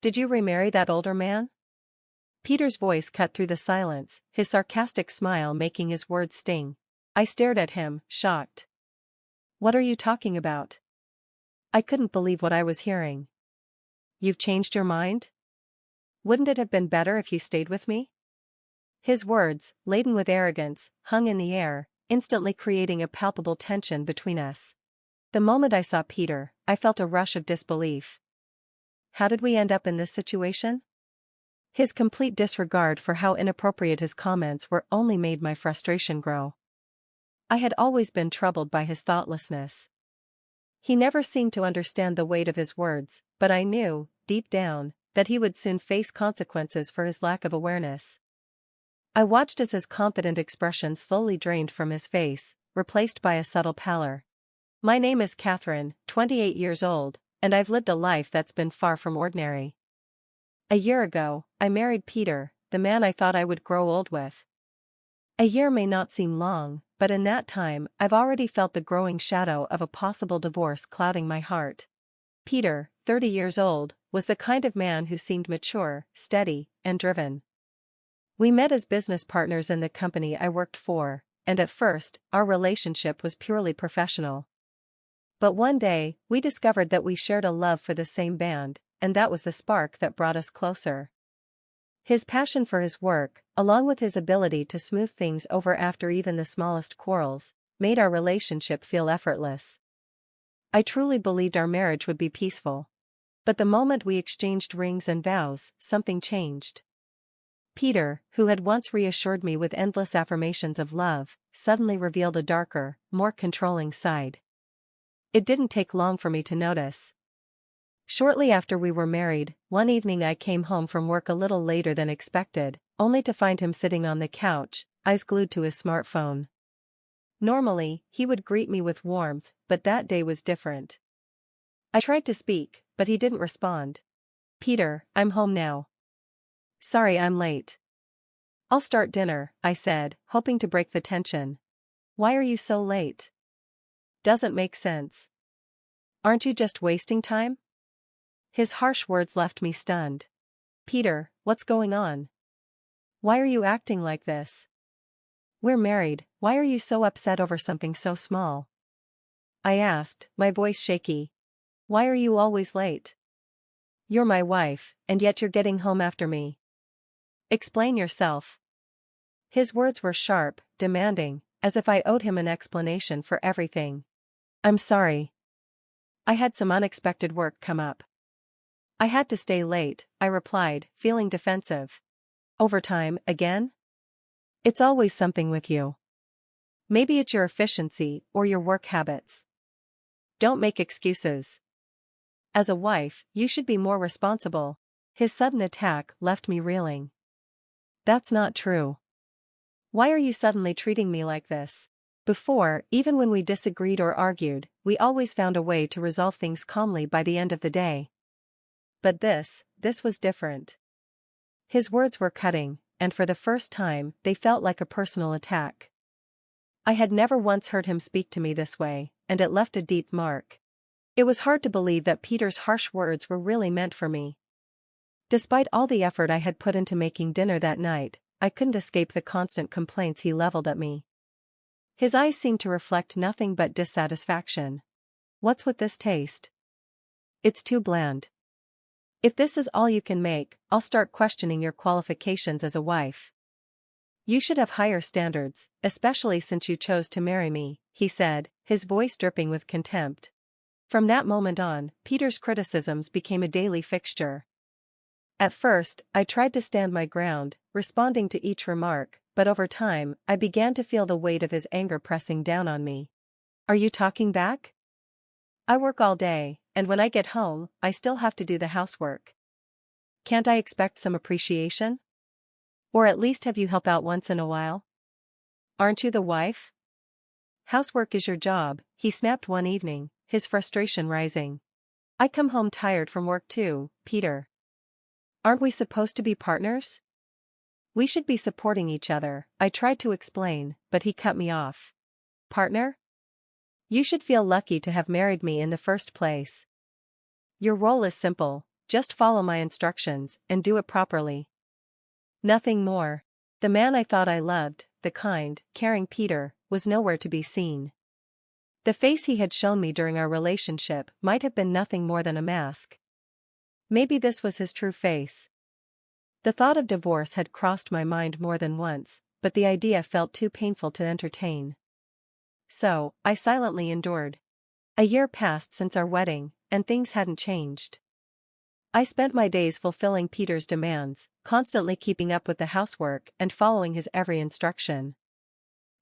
Did you remarry that older man? Peter's voice cut through the silence, his sarcastic smile making his words sting. I stared at him, shocked. What are you talking about? I couldn't believe what I was hearing. You've changed your mind? Wouldn't it have been better if you stayed with me? His words, laden with arrogance, hung in the air, instantly creating a palpable tension between us. The moment I saw Peter, I felt a rush of disbelief. How did we end up in this situation? His complete disregard for how inappropriate his comments were only made my frustration grow. I had always been troubled by his thoughtlessness. He never seemed to understand the weight of his words, but I knew, deep down, that he would soon face consequences for his lack of awareness. I watched as his confident expression slowly drained from his face, replaced by a subtle pallor. My name is Katherine, 28 years old, and I've lived a life that's been far from ordinary. A year ago, I married Peter, the man I thought I would grow old with. A year may not seem long, but in that time I've already felt the growing shadow of a possible divorce clouding my heart. Peter, 30 years old, was the kind of man who seemed mature, steady, and driven. We met as business partners in the company I worked for, and at first, our relationship was purely professional. But one day, we discovered that we shared a love for the same band, and that was the spark that brought us closer. His passion for his work, along with his ability to smooth things over after even the smallest quarrels, made our relationship feel effortless. I truly believed our marriage would be peaceful. But the moment we exchanged rings and vows, something changed. Peter, who had once reassured me with endless affirmations of love, suddenly revealed a darker, more controlling side. It didn't take long for me to notice. Shortly after we were married, one evening I came home from work a little later than expected, only to find him sitting on the couch, eyes glued to his smartphone. Normally, he would greet me with warmth, but that day was different. I tried to speak, but he didn't respond. Peter, I'm home now. Sorry I'm late. I'll start dinner, I said, hoping to break the tension. Why are you so late? Doesn't make sense. Aren't you just wasting time? His harsh words left me stunned. Peter, what's going on? Why are you acting like this? We're married, why are you so upset over something so small? I asked, my voice shaky. Why are you always late? You're my wife, and yet you're getting home after me. Explain yourself. His words were sharp, demanding, as if I owed him an explanation for everything. I'm sorry. I had some unexpected work come up. I had to stay late, I replied, feeling defensive. Overtime, again? It's always something with you. Maybe it's your efficiency or your work habits. Don't make excuses. As a wife, you should be more responsible. His sudden attack left me reeling. That's not true. Why are you suddenly treating me like this? Before, even when we disagreed or argued, we always found a way to resolve things calmly by the end of the day. But this was different. His words were cutting, and for the first time, they felt like a personal attack. I had never once heard him speak to me this way, and it left a deep mark. It was hard to believe that Peter's harsh words were really meant for me. Despite all the effort I had put into making dinner that night, I couldn't escape the constant complaints he leveled at me. His eyes seemed to reflect nothing but dissatisfaction. What's with this taste? It's too bland. If this is all you can make, I'll start questioning your qualifications as a wife. You should have higher standards, especially since you chose to marry me, he said, his voice dripping with contempt. From that moment on, Peter's criticisms became a daily fixture. At first, I tried to stand my ground, responding to each remark, but over time, I began to feel the weight of his anger pressing down on me. Are you talking back? I work all day, and when I get home, I still have to do the housework. Can't I expect some appreciation? Or at least have you help out once in a while? Aren't you the wife? Housework is your job, he snapped one evening, his frustration rising. I come home tired from work too, Peter. Aren't we supposed to be partners? We should be supporting each other, I tried to explain, but he cut me off. Partner? You should feel lucky to have married me in the first place. Your role is simple: just follow my instructions and do it properly. Nothing more. The man I thought I loved, the kind, caring Peter, was nowhere to be seen. The face he had shown me during our relationship might have been nothing more than a mask. Maybe this was his true face. The thought of divorce had crossed my mind more than once, but the idea felt too painful to entertain. So, I silently endured. A year passed since our wedding, and things hadn't changed. I spent my days fulfilling Peter's demands, constantly keeping up with the housework and following his every instruction.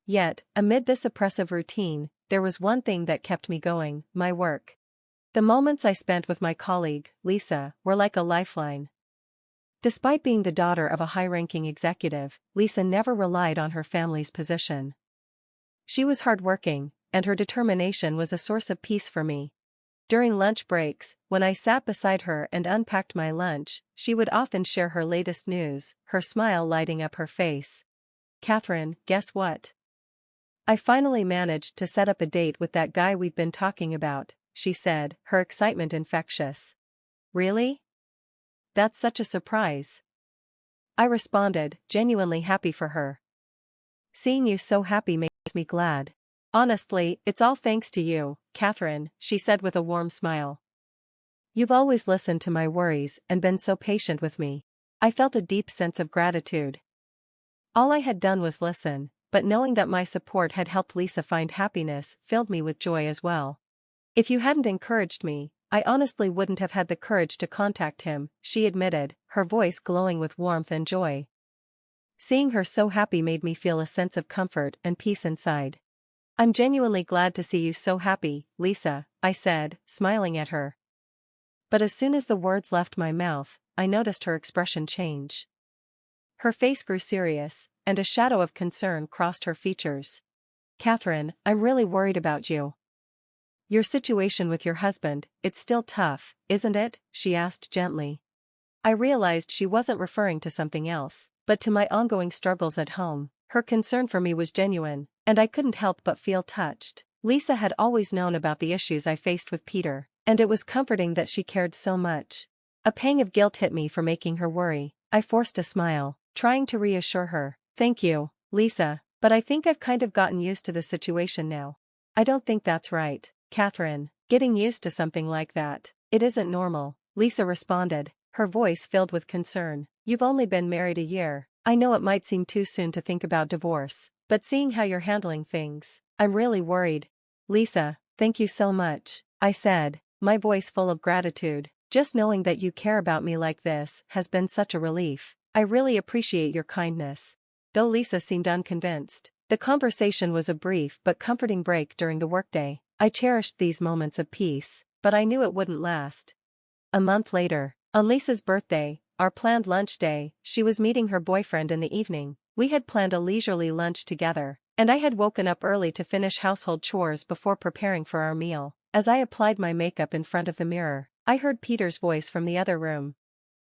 Yet, amid this oppressive routine, there was one thing that kept me going: my work. The moments I spent with my colleague, Lisa, were like a lifeline. Despite being the daughter of a high-ranking executive, Lisa never relied on her family's position. She was hardworking, and her determination was a source of peace for me. During lunch breaks, when I sat beside her and unpacked my lunch, she would often share her latest news, her smile lighting up her face. "Katherine, guess what? I finally managed to set up a date with that guy we've been talking about," she said, her excitement infectious. "Really? That's such a surprise," I responded, genuinely happy for her. "Seeing you so happy makes me glad. Honestly, it's all thanks to you, Katherine," she said with a warm smile. "You've always listened to my worries and been so patient with me." I felt a deep sense of gratitude. All I had done was listen, but knowing that my support had helped Lisa find happiness filled me with joy as well. "If you hadn't encouraged me, I honestly wouldn't have had the courage to contact him," she admitted, her voice glowing with warmth and joy. Seeing her so happy made me feel a sense of comfort and peace inside. "I'm genuinely glad to see you so happy, Lisa," I said, smiling at her. But as soon as the words left my mouth, I noticed her expression change. Her face grew serious, and a shadow of concern crossed her features. "Katherine, I'm really worried about you. Your situation with your husband, it's still tough, isn't it?" she asked gently. I realized she wasn't referring to something else, but to my ongoing struggles at home. Her concern for me was genuine, and I couldn't help but feel touched. Lisa had always known about the issues I faced with Peter, and it was comforting that she cared so much. A pang of guilt hit me for making her worry. I forced a smile, trying to reassure her. "Thank you, Lisa, but I think I've kind of gotten used to the situation now." "I don't think that's right, Katherine. Getting used to something like that, it isn't normal," Lisa responded, her voice filled with concern. "You've only been married a year. I know it might seem too soon to think about divorce, but seeing how you're handling things, I'm really worried." "Lisa, thank you so much," I said, my voice full of gratitude. "Just knowing that you care about me like this has been such a relief. I really appreciate your kindness." Though Lisa seemed unconvinced, the conversation was a brief but comforting break during the workday. I cherished these moments of peace, but I knew it wouldn't last. A month later, on Lisa's birthday, our planned lunch day, she was meeting her boyfriend in the evening. We had planned a leisurely lunch together, and I had woken up early to finish household chores before preparing for our meal. As I applied my makeup in front of the mirror, I heard Peter's voice from the other room.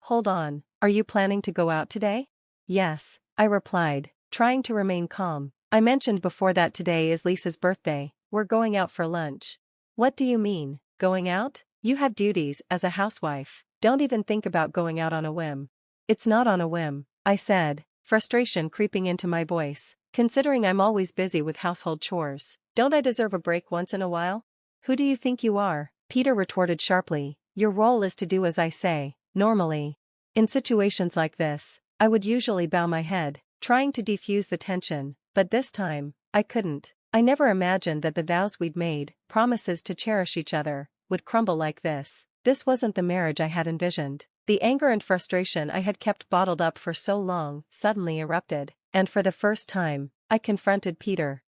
"Hold on, are you planning to go out today?" "Yes," I replied, trying to remain calm. "I mentioned before that today is Lisa's birthday. We're going out for lunch." "What do you mean, going out? You have duties as a housewife. Don't even think about going out on a whim." "It's not on a whim," I said, frustration creeping into my voice. "Considering I'm always busy with household chores, don't I deserve a break once in a while?" "Who do you think you are?" Peter retorted sharply. "Your role is to do as I say." Normally, in situations like this, I would usually bow my head, trying to defuse the tension, but this time, I couldn't. I never imagined that the vows we'd made, promises to cherish each other, would crumble like this. This wasn't the marriage I had envisioned. The anger and frustration I had kept bottled up for so long suddenly erupted, and for the first time, I confronted Peter.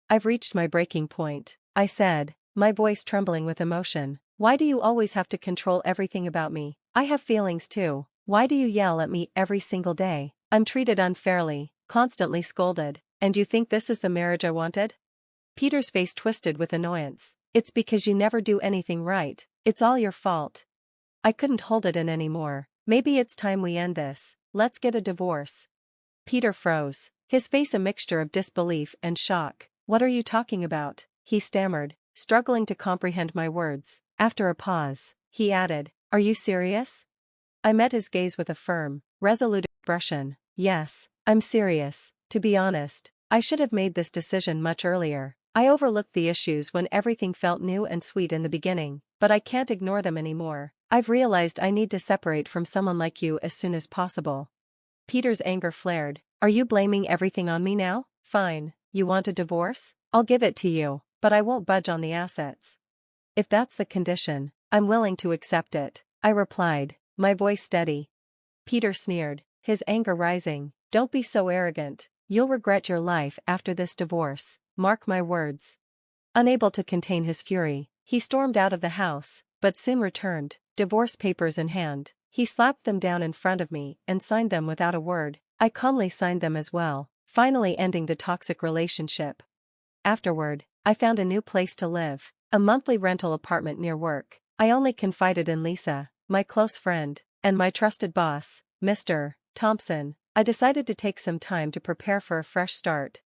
"I've reached my breaking point," I said, my voice trembling with emotion. "Why do you always have to control everything about me? I have feelings too. Why do you yell at me every single day? I'm treated unfairly, constantly scolded, and you think this is the marriage I wanted?" Peter's face twisted with annoyance. "It's because you never do anything right. It's all your fault." I couldn't hold it in anymore. "Maybe it's time we end this. Let's get a divorce." Peter froze, his face a mixture of disbelief and shock. "What are you talking about?" he stammered, struggling to comprehend my words. After a pause, he added, "Are you serious? I met his gaze with a firm, resolute expression. Yes, I'm serious. To be honest, I should have made this decision much earlier. I overlooked the issues when everything felt new and sweet in the beginning, but I can't ignore them anymore. I've realized I need to separate from someone like you as soon as possible. Peter's anger flared. Are you blaming everything on me now? Fine, you want a divorce? I'll give it to you, but I won't budge on the assets. If that's the condition, I'm willing to accept it, I replied, my voice steady. Peter sneered, his anger rising. Don't be so arrogant. You'll regret your life after this divorce, mark my words. Unable to contain his fury, he stormed out of the house, but soon returned, divorce papers in hand. He slapped them down in front of me and signed them without a word. I calmly signed them as well, finally ending the toxic relationship. Afterward, I found a new place to live, a monthly rental apartment near work. I only confided in Lisa, my close friend, and my trusted boss, Mr. Thompson. I decided to take some time to prepare for a fresh start.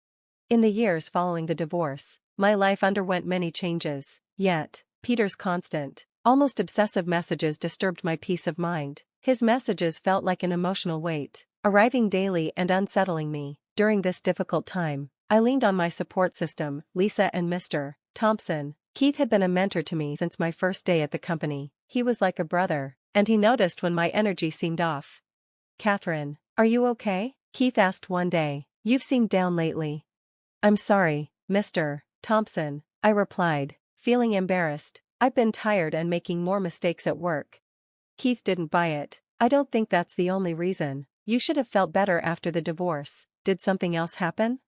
In the years following the divorce, my life underwent many changes, yet, Peter's constant, almost obsessive messages disturbed my peace of mind. His messages felt like an emotional weight, arriving daily and unsettling me. During this difficult time, I leaned on my support system, Lisa and Mr. Thompson. Keith had been a mentor to me since my first day at the company. He was like a brother, and he noticed when my energy seemed off. Katherine, are you okay? Keith asked one day. You've seemed down lately. I'm sorry, Mr. Thompson, I replied, feeling embarrassed. I've been tired and making more mistakes at work. Keith didn't buy it. I don't think that's the only reason. You should have felt better after the divorce. Did something else happen?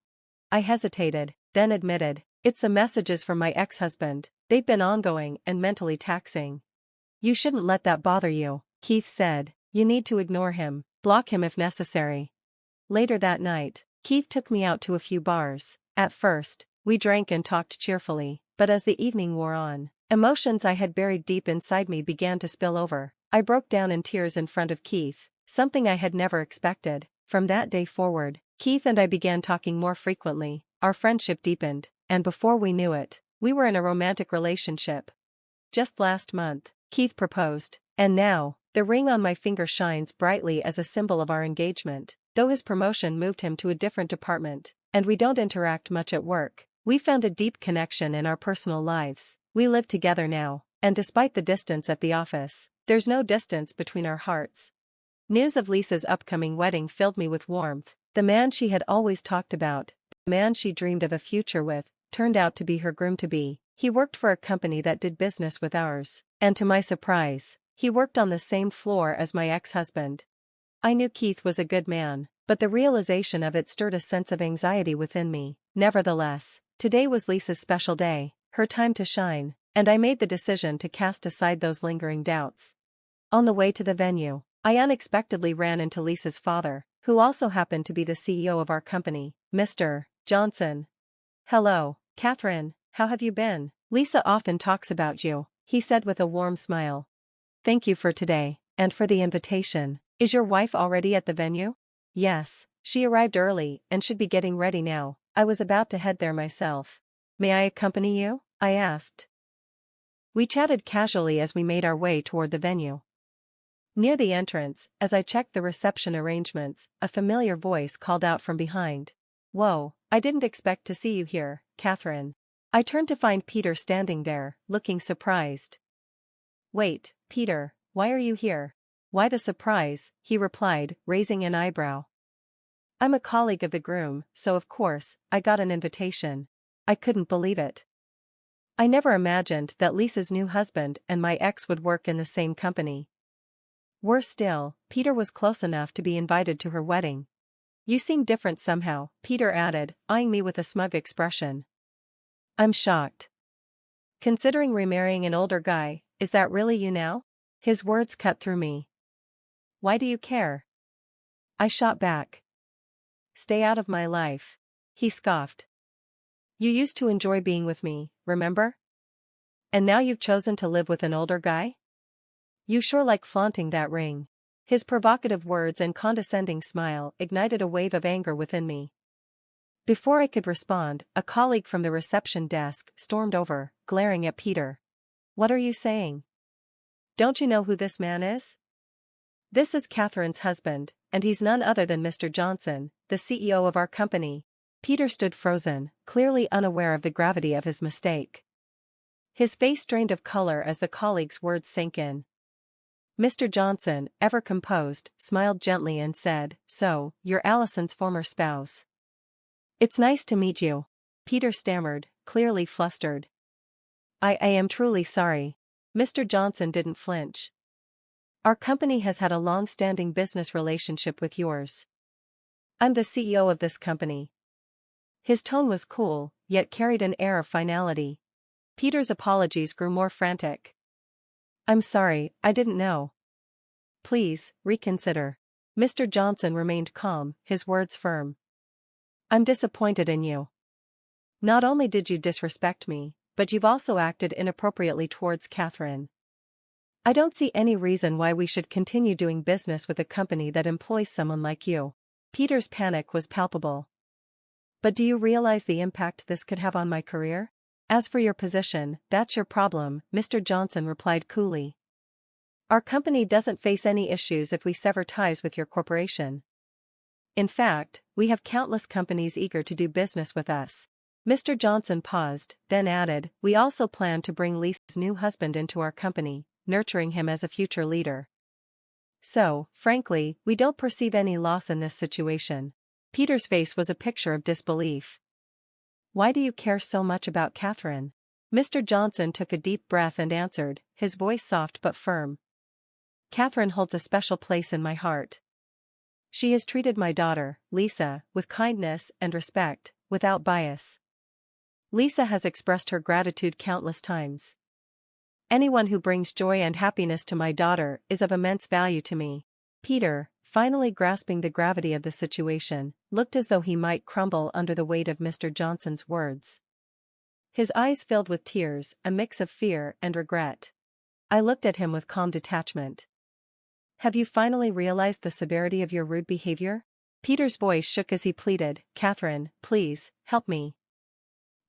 I hesitated, then admitted, it's the messages from my ex-husband. They've been ongoing and mentally taxing. You shouldn't let that bother you, Keith said. You need to ignore him, block him if necessary. Later that night, Keith took me out to a few bars. At first, we drank and talked cheerfully, but as the evening wore on, emotions I had buried deep inside me began to spill over. I broke down in tears in front of Keith, something I had never expected. From that day forward, Keith and I began talking more frequently, our friendship deepened, and before we knew it, we were in a romantic relationship. Just last month, Keith proposed, and now, the ring on my finger shines brightly as a symbol of our engagement. Though his promotion moved him to a different department, and we don't interact much at work, we found a deep connection in our personal lives. We live together now, and despite the distance at the office, there's no distance between our hearts. News of Lisa's upcoming wedding filled me with warmth. The man she had always talked about, the man she dreamed of a future with, turned out to be her groom-to-be. He worked for a company that did business with ours, and to my surprise, he worked on the same floor as my ex-husband. I knew Keith was a good man, but the realization of it stirred a sense of anxiety within me. Nevertheless, today was Lisa's special day, her time to shine, and I made the decision to cast aside those lingering doubts. On the way to the venue, I unexpectedly ran into Lisa's father, who also happened to be the CEO of our company, Mr. Johnson. Hello, Katherine, how have you been? Lisa often talks about you, he said with a warm smile. Thank you for today, and for the invitation. Is your wife already at the venue? Yes, she arrived early and should be getting ready now. I was about to head there myself. May I accompany you? I asked. We chatted casually as we made our way toward the venue. Near the entrance, as I checked the reception arrangements, a familiar voice called out from behind. Whoa, I didn't expect to see you here, Katherine. I turned to find Peter standing there, looking surprised. Wait, Peter, why are you here? Why the surprise, he replied, raising an eyebrow. I'm a colleague of the groom, so of course, I got an invitation. I couldn't believe it. I never imagined that Lisa's new husband and my ex would work in the same company. Worse still, Peter was close enough to be invited to her wedding. You seem different somehow, Peter added, eyeing me with a smug expression. I'm shocked. Considering remarrying an older guy, is that really you now? His words cut through me. Why do you care? I shot back. Stay out of my life. He scoffed. You used to enjoy being with me, remember? And now you've chosen to live with an older guy? You sure like flaunting that ring. His provocative words and condescending smile ignited a wave of anger within me. Before I could respond, a colleague from the reception desk stormed over, glaring at Peter. What are you saying? Don't you know who this man is? This is Catherine's husband, and he's none other than Mr. Johnson, the CEO of our company. Peter stood frozen, clearly unaware of the gravity of his mistake. His face drained of color as the colleague's words sank in. Mr. Johnson, ever composed, smiled gently and said, "So, you're Allison's former spouse. It's nice to meet you." Peter stammered, clearly flustered. I am truly sorry." Mr. Johnson didn't flinch. "Our company has had a long-standing business relationship with yours. I'm the CEO of this company." His tone was cool, yet carried an air of finality. Peter's apologies grew more frantic. "I'm sorry, I didn't know. Please, reconsider." Mr. Johnson remained calm, his words firm. "I'm disappointed in you. Not only did you disrespect me, but you've also acted inappropriately towards Katherine. I don't see any reason why we should continue doing business with a company that employs someone like you." Peter's panic was palpable. "But do you realize the impact this could have on my career?" "As for your position, that's your problem," Mr. Johnson replied coolly. "Our company doesn't face any issues if we sever ties with your corporation. In fact, we have countless companies eager to do business with us." Mr. Johnson paused, then added, "We also plan to bring Lisa's new husband into our company, nurturing him as a future leader. So, frankly, we don't perceive any loss in this situation." Peter's face was a picture of disbelief. "Why do you care so much about Katherine?" Mr. Johnson took a deep breath and answered, his voice soft but firm. "Katherine holds a special place in my heart. She has treated my daughter, Lisa, with kindness and respect, without bias. Lisa has expressed her gratitude countless times. Anyone who brings joy and happiness to my daughter is of immense value to me." Peter, finally grasping the gravity of the situation, looked as though he might crumble under the weight of Mr. Johnson's words. His eyes filled with tears, a mix of fear and regret. I looked at him with calm detachment. "Have you finally realized the severity of your rude behavior?" Peter's voice shook as he pleaded, "Katherine, please, help me.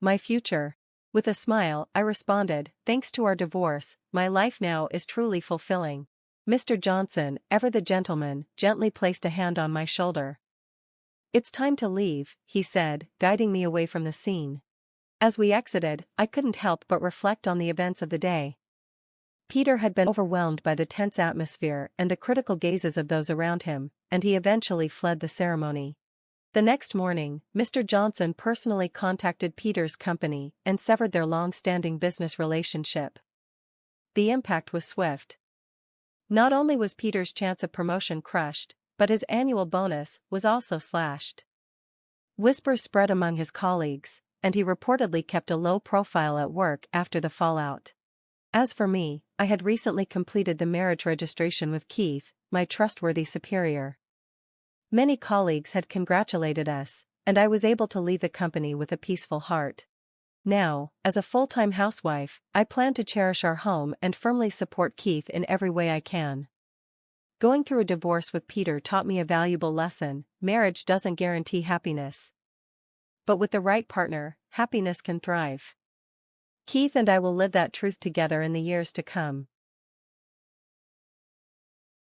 My future." With a smile, I responded, "Thanks to our divorce, my life now is truly fulfilling." Mr. Johnson, ever the gentleman, gently placed a hand on my shoulder. "It's time to leave," he said, guiding me away from the scene. As we exited, I couldn't help but reflect on the events of the day. Peter had been overwhelmed by the tense atmosphere and the critical gazes of those around him, and he eventually fled the ceremony. The next morning, Mr. Johnson personally contacted Peter's company and severed their long-standing business relationship. The impact was swift. Not only was Peter's chance of promotion crushed, but his annual bonus was also slashed. Whispers spread among his colleagues, and he reportedly kept a low profile at work after the fallout. As for me, I had recently completed the marriage registration with Keith, my trustworthy superior. Many colleagues had congratulated us, and I was able to leave the company with a peaceful heart. Now, as a full-time housewife, I plan to cherish our home and firmly support Keith in every way I can. Going through a divorce with Peter taught me a valuable lesson: marriage doesn't guarantee happiness. But with the right partner, happiness can thrive. Keith and I will live that truth together in the years to come.